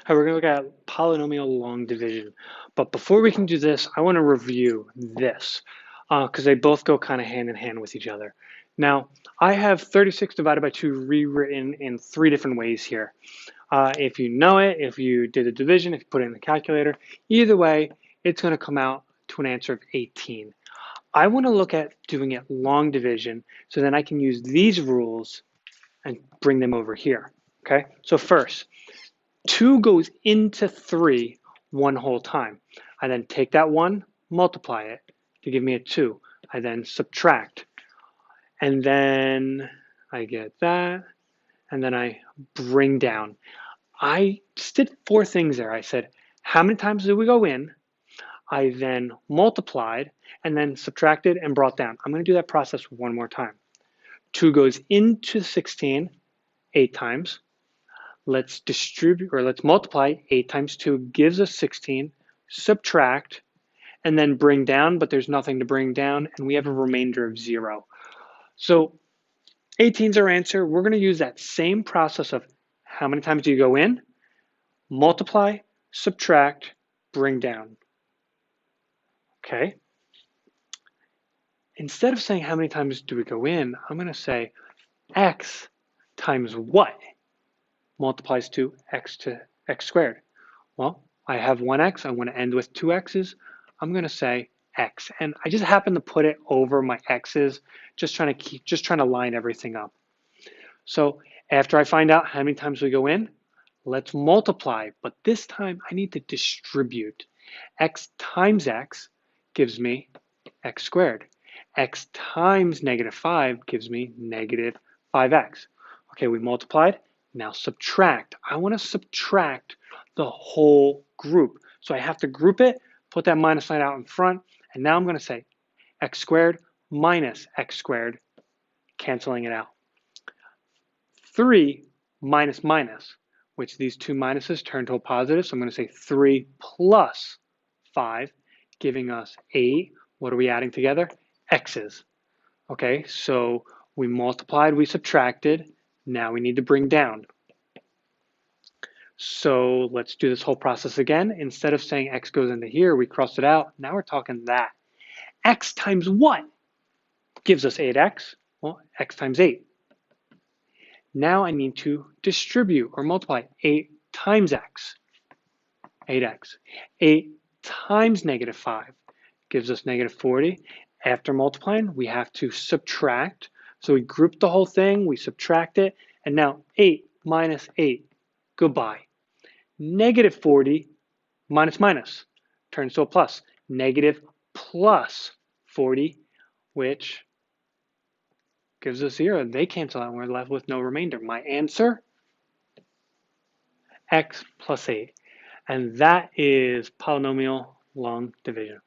Hi, we're going to look at polynomial long division. But before we can do this, I want to review this because they both go kind of hand in hand with each other. Now, I have 36 divided by 2 rewritten in 3 different ways here. If you know it, if you did the division, if you put it in the calculator, either way, it's going to come out to an answer of 18. I want to look at doing it long division so then I can use these rules and bring them over here. Okay, so first, 2 goes into 3 one whole time. I then take that 1, multiply it to give me a 2. I then subtract. And then I get that. And then I bring down. I just did 4 things there. I said, how many times did we go in? I then multiplied and then subtracted and brought down. I'm going to do that process one more time. 2 goes into 16 8 times. Let's distribute, or let's multiply. 8 times 2 gives us 16. Subtract, and then bring down, but there's nothing to bring down, and we have a remainder of 0. So 18 is our answer. We're going to use that same process of how many times do you go in, multiply, subtract, bring down. Okay. Instead of saying how many times do we go in, I'm going to say x times what multiplies to x squared. Well, I have 1x. I want to end with 2 x's. I'm going to say x. And I just happen to put it over my x's, just trying to line everything up. So after I find out how many times we go in, let's multiply. But this time I need to distribute. X times x gives me x squared. X times -5 gives me negative 5x. Okay, we multiplied. Now subtract. I want to subtract the whole group. So I have to group it, put that minus sign out in front, and now I'm going to say x squared minus x squared, canceling it out. 3 minus minus, which these two minuses turn to a positive, so I'm going to say 3 plus 5, giving us 8. What are we adding together? X's. Okay, so we multiplied, we subtracted, now we need to bring down. So let's do this whole process again. Instead of saying x goes into here, we cross it out. Now we're talking that. X times what gives us 8x? Well, x times 8. Now I need to distribute or multiply. 8 times x, 8x. 8 times -5 gives us -40. After multiplying, we have to subtract. So we group the whole thing, we subtract it, and now 8 minus 8, goodbye. -40 minus minus turns to a plus. Negative plus 40, which gives us 0. They cancel out and we're left with no remainder. My answer, x plus 8. And that is polynomial long division.